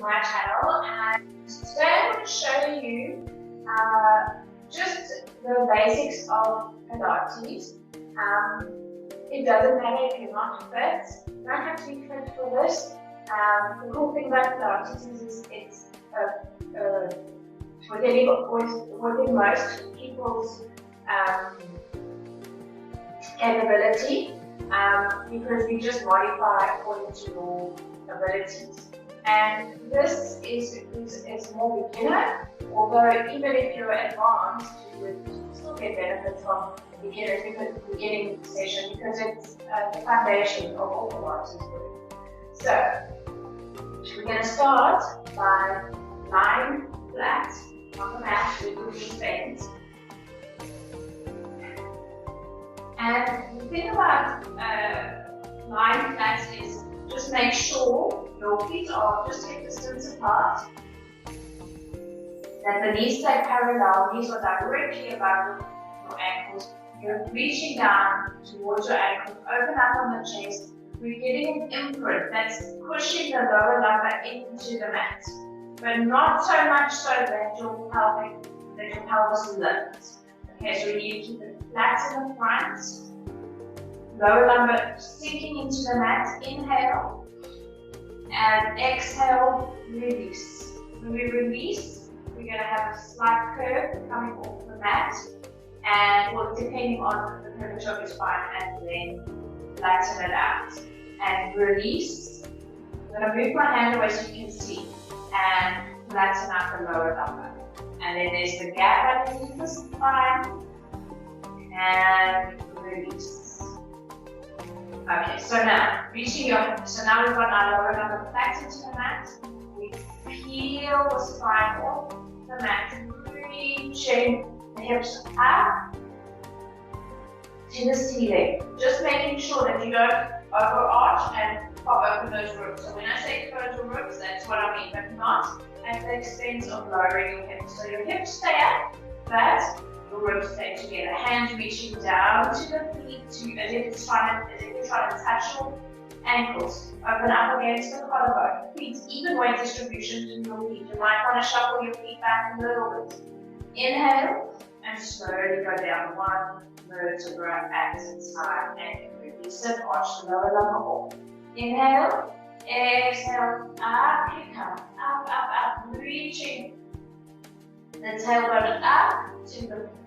my channel, and today I'm going to show you just the basics of Pilates. It doesn't matter if you're not fit, you don't have to be fit for this. The cool thing about Pilates is it's within most people's capability, because we just modify according to your abilities. And this is more beginner, although even if you're advanced, you would still get benefit from the beginning session because it's the foundation of all Pilates work. So we're going to start by lying flat on the mat with your feet bent. And the thing about lying flat is just make sure your feet are just hip distance apart, that the knees stay parallel, knees are directly above your ankles. You're reaching down towards your ankles, open up on the chest. We're getting an imprint that's pushing the lower lumbar into the mat, but not so much so that your pelvis lifts. Okay, so we need to keep it flat in the front, lower lumbar sinking into the mat. Inhale and exhale, release. When we release, we're going to have a slight curve coming off the mat, and well, depending on the curvature of your spine, and then flatten it out. And release. I'm going to move my hand away so you can see, and flatten out the lower lumbar. And then there's the gap underneath the spine, and release. Okay, so now reaching so now we've got our lower lumbar flat into the mat. We peel the spine off the mat, reaching the hips up to the ceiling. Just making sure that you don't overarch and pop open those ribs. So when I say close your ribs, that's what I mean, but not at the expense of lowering your hips. So your hips stay up, but your ribs stay together. Hands reaching down to the feet, as if you're trying to touch your ankles. Open up against the collarbone. Feet, even weight distribution to your feet. You might want to shuffle your feet back a little bit. Inhale and slowly go down one vertebra at a time, and release it, arch the lower lumbar off. Inhale, exhale, up you come, up, reaching the tailbone up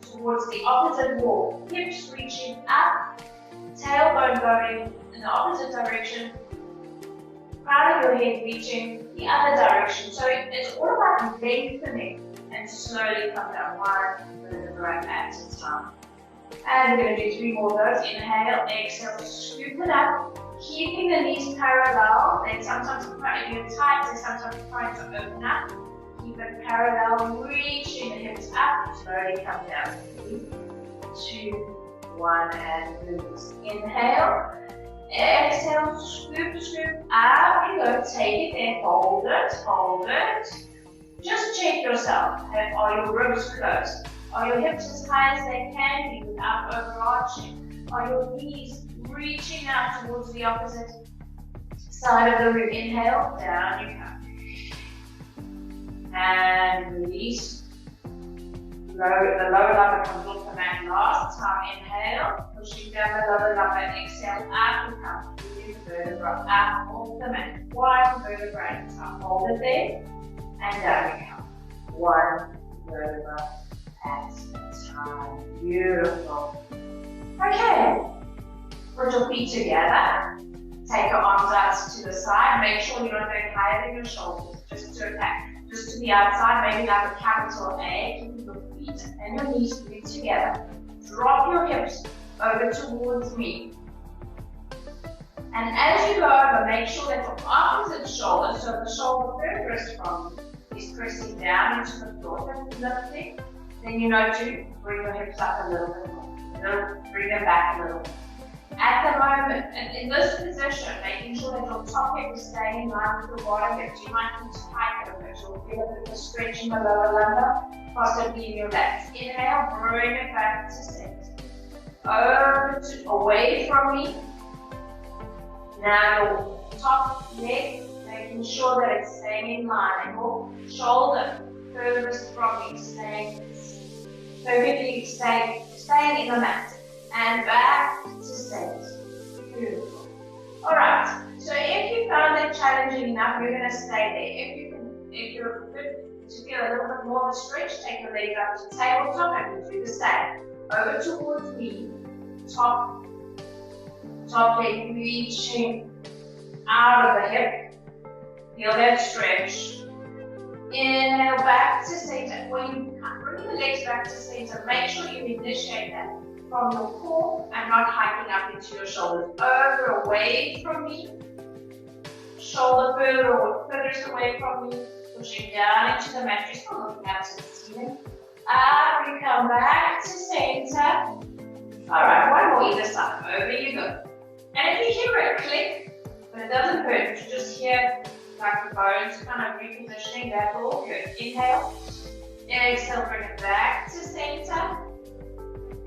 towards the opposite wall. Hips reaching up, tailbone going in the opposite direction, crown of your head reaching the other direction. So it's all about lengthening and slowly come down one vertebra at a time. And we're going to do 3 more of those. Inhale, exhale, scoop it up, keeping the knees parallel. Then sometimes if you're tight, then sometimes trying to open up. Keep it parallel, reaching the hips up, slowly come down. 3, 2, 1, and release. Inhale, exhale, scoop, up you go. Take it there, hold it. Just check yourself. Are your ribs closed? Are your hips as high as they can be without overarching? Are your knees reaching out towards the opposite side of the room? Inhale, down you come. And release. The lower lumbar comes off the mat last time. Inhale, pushing down the lower lumbar. Exhale, up you come. Moving the vertebra up off the mat. One vertebra at a time. Hold it there, and down you come. One vertebra at a time. Beautiful. Okay. Put your feet together. Take your arms out to the side. Make sure you're not going higher than your shoulders. Just to the outside, maybe like a capital A. Keep your feet and your knees together. Drop your hips over towards me. And as you go over, make sure that your opposite shoulder, so the shoulder furthest from you, is pressing down into the floor. Lifting. Then you know to bring your hips up a little bit more. Bring them back a little bit. At the moment, in this position, making sure that your top hip is staying in line with your bottom hips. You might need to tighten a bit. You'll feel a bit of a stretch in the lower lumbar, possibly in your legs. Inhale, bring it back to sit. Away from me. Now your top leg Making sure that it's staying in line, and your shoulder furthest from you, staying perfectly staying in the mat. And back to center. Beautiful. Alright, so if you found that challenging enough, you're going to stay there. If you're good to feel a little bit more of a stretch, take your legs up to tabletop and we'll do the same. Over towards me, top leg reaching out of the hip. Feel that stretch. Inhale back to center. When you bring the legs back to center, make sure you initiate that from your core and not hiking up into your shoulders. Over, away from me. Shoulder furthest away from me. Pushing down into the mat, just not looking out to the ceiling. Up, you come back to center. Alright, one more either side. Over you go. And if you hear a click, but it doesn't hurt, you just hear like the bones kind of repositioning, that's all good. Inhale. Exhale, bring it back to center.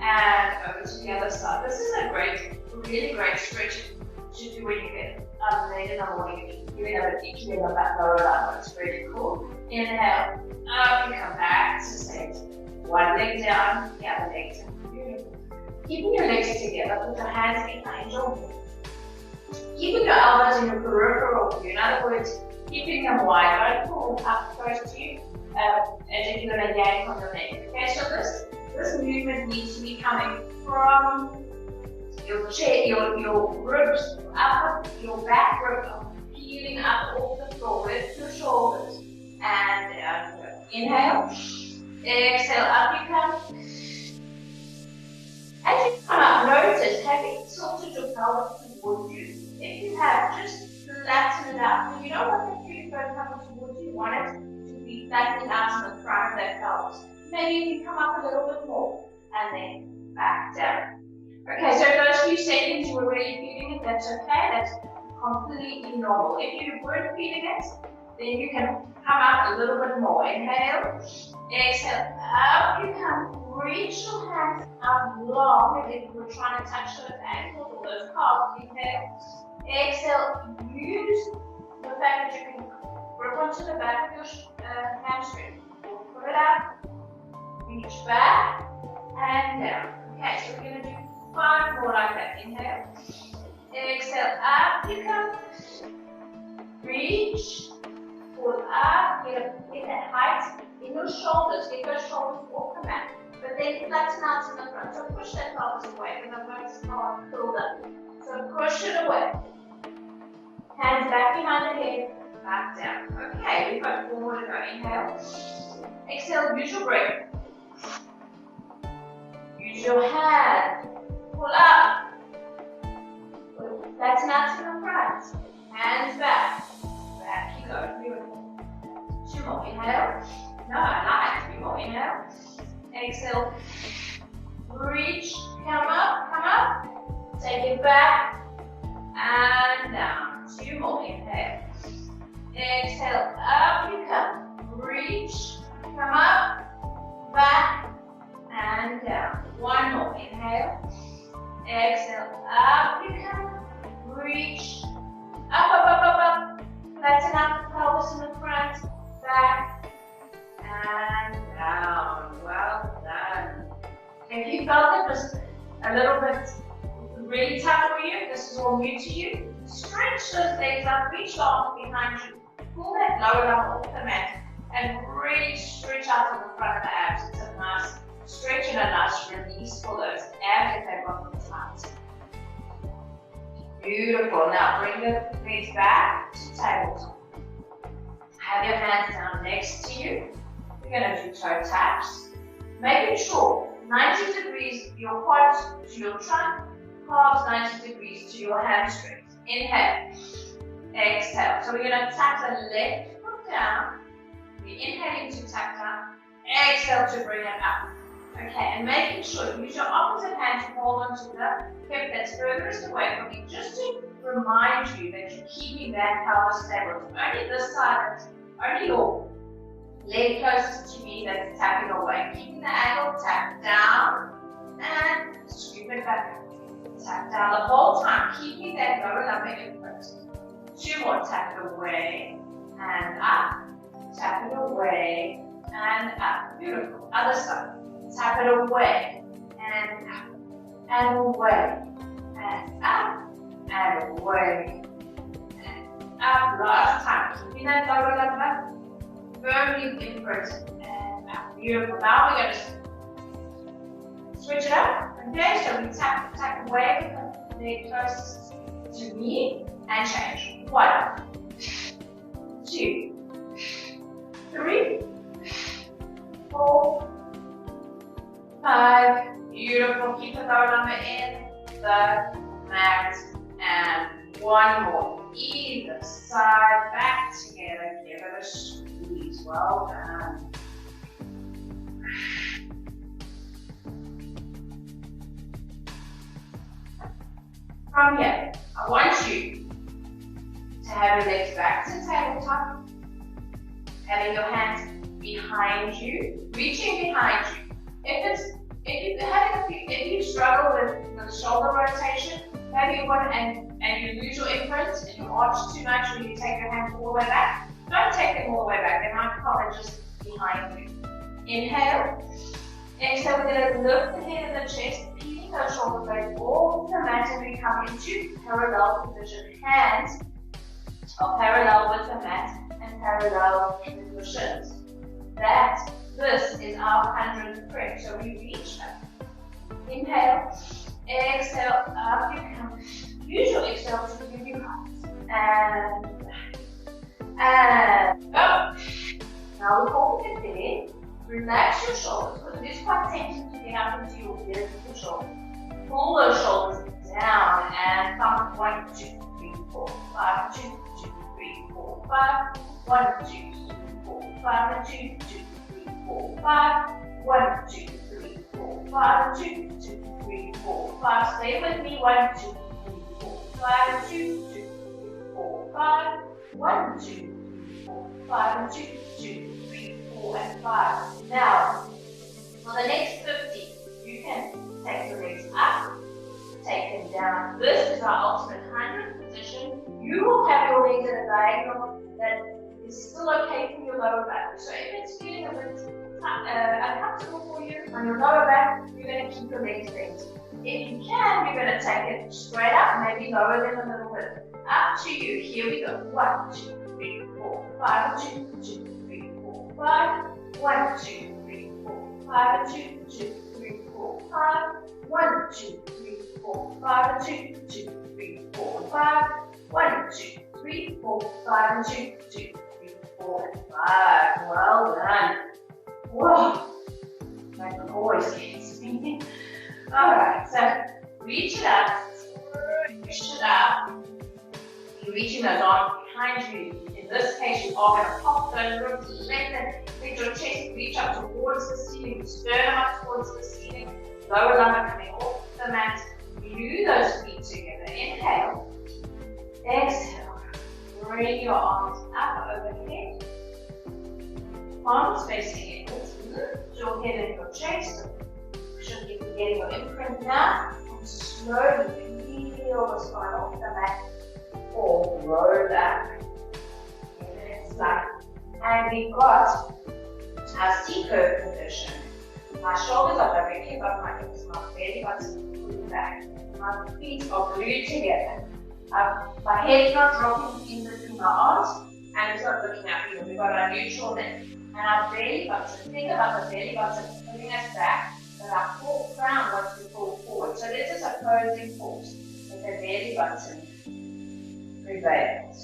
And over to the other side. This is a really great stretch to do when you get late in the morning. You're doing a back lower line, it's really cool. Inhale, up, you come back to center. One leg down, the other leg down. Beautiful. Keeping your legs together, put your hands behind your head. Keeping your elbows in your peripheral view. In other words, keeping them wide. Don't pull up close to you as if you're going to yank on your neck. Okay, so this movement needs to be coming from your chair, your ribs, your back ribs are peeling up off the floor with your shoulders. And down you go. Inhale. Exhale, up you come. As you come up, notice, have you tilted your pelvis towards you? If you have, just flatten it out. So you don't want the food going coming towards you. You want it to be flattening out in the front of that pelvis. Maybe you can come up a little bit more and then back down. Okay, so those few seconds you were really feeling it, that's okay, that's completely normal. If you weren't feeling it, then you can come up a little bit more. Inhale, exhale, up you come. Reach your hands up long as if you were trying to touch those ankles or those calves. Inhale, exhale, use the fact that you can grip onto the back of your hamstring. Pull it up, reach back, and down. Okay, so we're going to do 5 more like that. Inhale, exhale, up you come. Reach, pull up, get that height in your shoulders. Get those shoulders off the mat. But then flatten out in the front. So push that pelvis away when the bones are curled up. So push it away. Hands back behind the head, back down. Okay, we've got 4 more to go. Inhale. Exhale, use your breath. Use your hand. Pull up. Flatten out to the front. Hands back. Back you go. Beautiful. 2 more. Inhale. No, nice. 3 more. Inhale. Exhale, reach, come up, take it back, and down. 2 more, inhale. Exhale, up you come, reach, come up, back, and down. 1 more, inhale. Exhale, up you come, reach, up, flatten out the pelvis in the front, back, and down. Well done. If you felt it was a little bit really tough for you, this is all new to you, stretch those legs up, reach the arms behind you, pull that lower arm off the mat, and really stretch out on the front of the abs. It's a nice stretch and a nice release for those abs if they've got them tight. Beautiful. Now bring the legs back to tabletop. Have your hands down next to you. We're going to do toe taps. Making sure 90 degrees your quads to your trunk, calves 90 degrees to your hamstrings. Inhale, exhale. So we're going to tap the left foot down. We're inhaling to tap down, exhale to bring it up. Okay, and making sure you use your opposite hand to hold on to the hip that's furthest away from you, just to remind you that you're keeping that pelvis stable. It's only this side, only your leg closest to me that's tapping away. Keeping the angle, tap down and scoop it back up. Tap down the whole time, keeping that lower lumbar in first. 2 more. Tap it away and up. Tap it away and up. Beautiful. Other side. Tap it away and up. And away. And up. And away. And up. Last time. Keeping that lower lumbar firmly imprinted. And up. Beautiful. Now we're going to switch it up. Okay, so we tap away with the leg closest to me and change. 1, 2, 3, 4, 5. Beautiful. Keep the lower lumbar in the mat. And 1 more. Either side. Back together. Give it a squeeze. Well done. From here, I want you to have your legs back to tabletop, having your hands behind you, reaching behind you. If you struggle with the shoulder rotation, maybe you want and you lose your imprint and you arch too much when you take your hands all the way back, don't take them all the way back. They might come just behind you. Inhale. Exhale, we're going to lift the head and the chest, peeling those shoulder blades off the mat, and we come into parallel position. Hands are parallel with the mat and parallel with your shins. This is our 100th prep. So we reach up. Inhale, exhale, up you come. Use your exhale to give you height. And go. Now we're holding it there. Relax your shoulders, because it is quite tempting to get up into your beautiful shoulders. Pull those shoulders down and thumb 1, 2, 3, 4, 5, 2, 2, 3, 4, 5, 1, 2, 3, 4, 5, 2, 2, 3, 4, 5, 1, 2, 3, 4, 5, 2, 2, 3, 4, 5. Stay with me. 1, 2, 3, 4, 5, 2, 2, 3, 4, 5, 1, 2, 3, 4, 5, 2, 2, 3, 4, and 5. Now, for the next 50, you can take the legs up, take them down. This is our ultimate 100th position. You will have your legs at a diagonal that is still okay for your lower back. So if it's feeling a bit uncomfortable for you on your lower back, you're going to keep your legs bent. If you can, you're going to take it straight up, maybe lower them a little bit. Up to you. Here we go. 1, 2, 3, 4, 5, 2, 2, 3, 4, 5. 1, 2, 3, 4, 5, 2, 2, 3, 4, 5. 1, 2, 3, 4, 5, 2, 2, 3, 4, 5. 1, 2, 3, 4, 5, 2, 2, 3, 4, and 5. Well done. Whoa. My voice gets me. Alright, so reach it up. Push it up. You're reaching those arms behind you. In this case, you are going to pop those ribs, lengthen, let your chest reach up towards the ceiling, sternum up towards the ceiling, lower lumbar coming off the mat. Glue those feet together. Inhale. Exhale. Bring your arms up overhead. Palms facing inwards. Lift your head and your chest. Should be getting your imprint now. And slowly peel the spine off the mat. Or roll back. And we've got our C-curve position. My shoulders are directly above my hips, my belly button pulling back. My feet are glued together. My head's not dropping in between my arms, and it's not looking up here. We've got our neutral neck. And our belly button, think about the belly button pulling us back, but our core crown wants to pull forward. So this is opposing force, with the belly button prevails.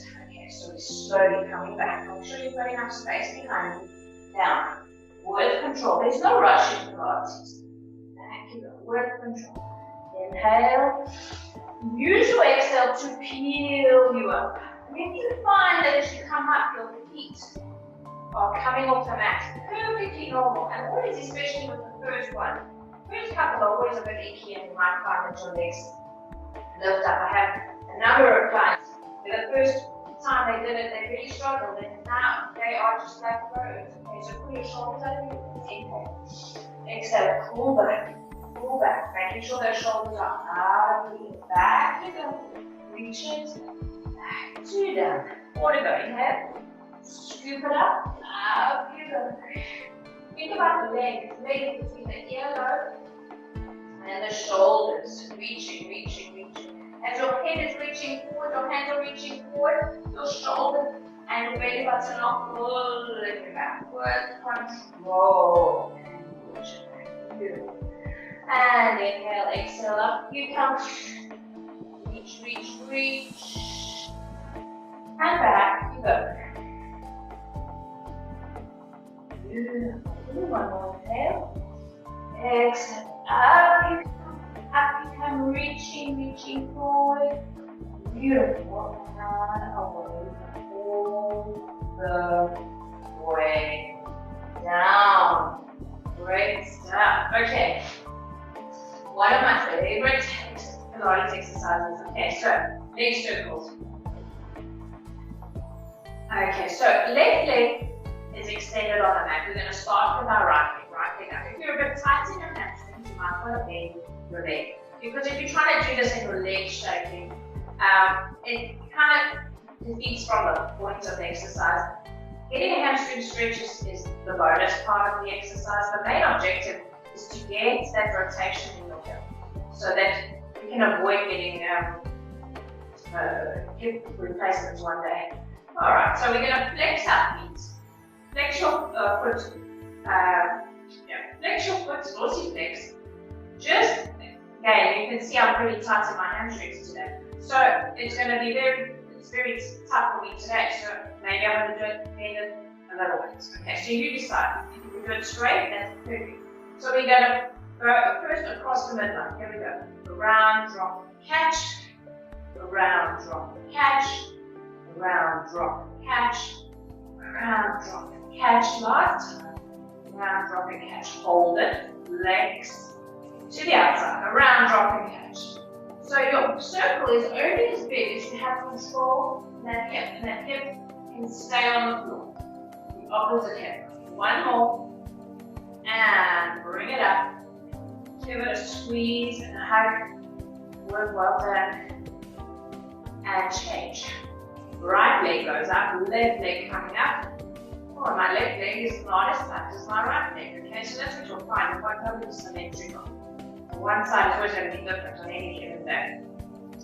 So we're slowly coming back. Make sure you've got enough space behind you. Down. With control. There's no rush in Pilates. Back you go. With control. Inhale. Use your exhale to peel you up. And if you find that as you come up, your feet are coming off the mat, perfectly normal. And always, especially with the first one, first couple are always a bit icky, and you might find that your legs lift up. I have a number of clients where the first time they did it, they really struggled, and now they are just like roads. Okay, so pull your shoulders over your inhale. Exhale, pull back, making sure those shoulders are out of the back. You go, reach it, 2 down. 4 to go. Inhale. Scoop it up. Up you go. Think about the legs. Legs between the earlobe and the shoulders. Reaching, reaching, reaching. As your head is reaching forward, your hands are reaching forward, your shoulders and your belly button are pulling backwards. Control. And push it back. Beautiful. And inhale, exhale, up you come. Reach, reach, reach. And back you go. Beautiful. One more inhale. Exhale. Up you come. Reaching, reaching forward. Beautiful. And away. All the way down. Great stuff. Okay. One of my favorite Pilates exercises. Okay, so leg circles. Okay, so left leg is extended on the mat. We're going to start with our right leg. Right leg up. If you're a bit tight in your hamstrings, you might want to bend your leg. Because if you're trying to do this in your leg shaking, it kind of defeats from the point of the exercise. Getting a hamstring stretch is the bonus part of the exercise. The main objective is to get that rotation in your hip so that you can avoid getting hip replacements one day. Alright, so we're going to flex our feet. Flex your foot. Flex your foot, dorsiflex. Just, again, you can see I'm pretty tight in my hamstrings today. So it's going to be very tough for me today. So maybe I'm going to do it a little bit. Okay, so you decide. If you can do it straight, that's perfect. So we're going to go first across the midline. Here we go. Around, drop, catch. Around, drop, catch. Around, drop, catch. Around, drop, catch. Last time. Around, drop, and catch. Hold it. Legs to the outside. Around, drop, and catch. So your circle is only as big as you have control in that hip. And that hip can stay on the floor. The opposite hip. One more. And bring it up. Give it a squeeze and a hug. Work well done. And change. Right leg goes up, left leg coming up. Oh, my left leg is not as tight as my right leg. Okay, so that's what you'll find. You won't have any symmetrical. One side is always going to be different on any given day.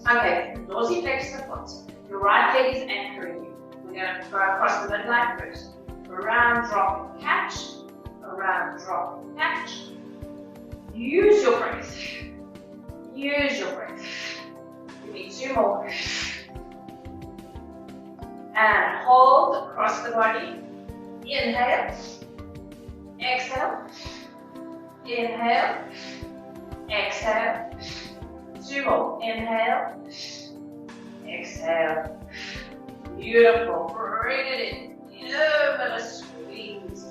Okay, dorsiflex the foot. Your right leg is anchoring you. We're going to go across the midline first. Around, drop, catch. Around, drop, catch. Use your breath. Use your breath. Give me 2 more. And hold across the body. Inhale. Exhale. Inhale. Exhale. 2 more. Inhale. Exhale. Beautiful. Bring it in. Over the squeeze.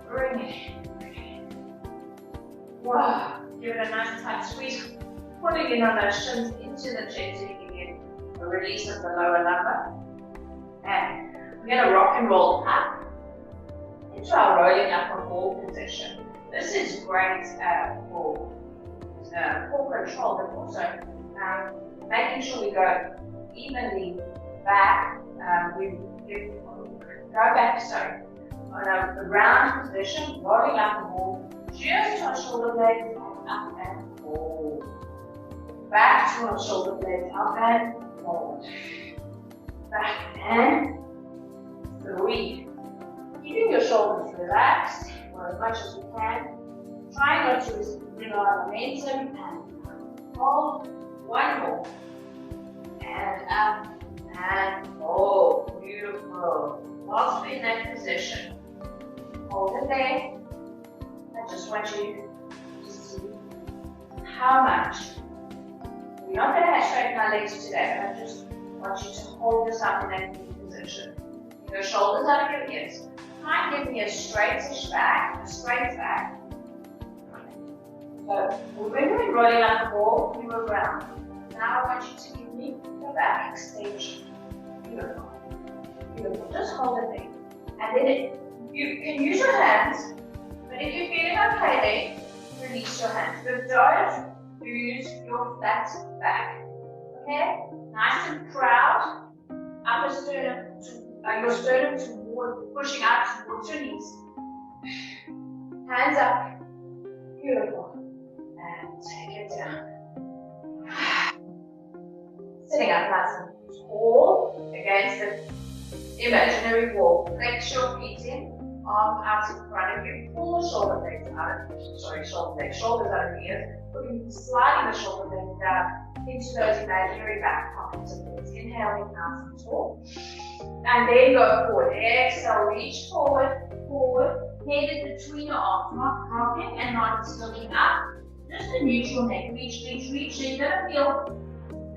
Bring it in. Wow. Give it a nice tight squeeze. Pulling in on those shins into the chest so you can get a release of the lower lumbar. And we're going to rock and roll up into our rolling up on ball position. This is great for control, but also making sure we go evenly back. We go back, sorry, on a round position, rolling up the ball, just on shoulder blades, up and hold. Back to our shoulder blades, up and hold. Back and 3. Keeping your shoulders relaxed for as much as you can. Try not to rely on momentum and hold. 1 more. And up and hold. Beautiful. Whilst we're in that position, hold it there. I just want you to see how much. We're not going to straighten our legs today, but I just want you to hold yourself in that position. Your shoulders out of your hips. Try and give me a straightish back, a straight back. So when we're rolling out the ball, we were round. Now I want you to give me the back extension. Beautiful. Beautiful. Just hold it there. And then you can use your hands, but if you're feeling okay there, release your hands. But don't use your flat back. Okay? Nice and proud. upper sternum to your sternum toward, pushing out towards your knees. Hands up. Beautiful. And take it down. Sitting up nice and tall against the imaginary wall. Flex your feet in, arms out in front of you. Pull the shoulder blades out of, shoulders out of ears. Looking, sliding the shoulder blades down into those imaginary back pockets of yours. Inhaling nice and tall. And then go forward. Exhale, reach forward, forward. Head is between your arms, not dropping and not tilting up. Just a neutral neck. Reach, reach, reach. So you're going to feel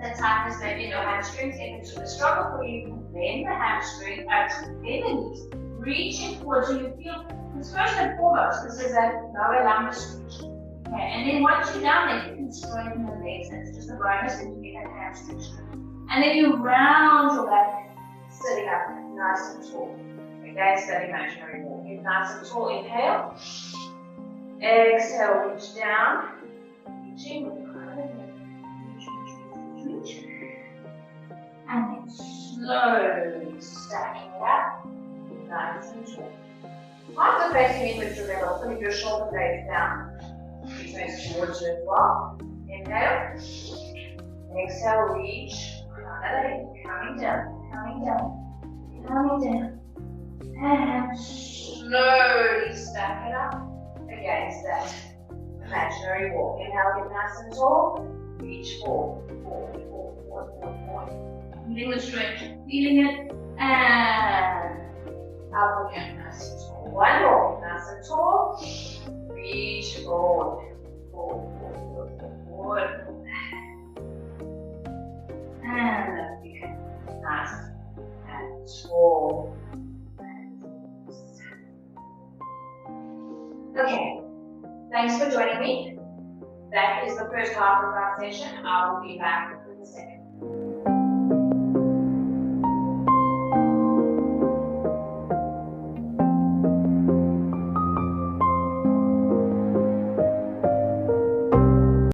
the tightness maybe in your hamstrings. If it's a struggle for you, you can bend the hamstring, bend the knees. Reaching forward so you feel, because first and foremost, this is a lower lumbar stretch. Okay, and then once you're down there, you can straighten the legs. That's just a bonus and you get that hamstring strength. And then you round your back, sitting up nice and tall. Against that imaginary wall. Get nice and tall. Inhale. Exhale, reach down. Reaching with the crown of the head. Reach, reach, reach, reach, reach. And then slowly stacking it up. Nice and tall. Arms are facing inwards, remember, putting your shoulder blades down. Reach face towards you as well. Inhale. Exhale, reach. Crown of the head. Coming down, coming down, coming down. And slowly stack it up against that imaginary wall. Inhale, get nice and tall. Reach forward, forward, forward, forward, forward, forward. Feeling the stretch, feeling it, and up again, nice and tall. One more, nice and tall. Reach forward, forward, forward, forward, forward. And up again, nice and tall. Okay, thanks for joining me. That is the first half of our session. I will be back with the second.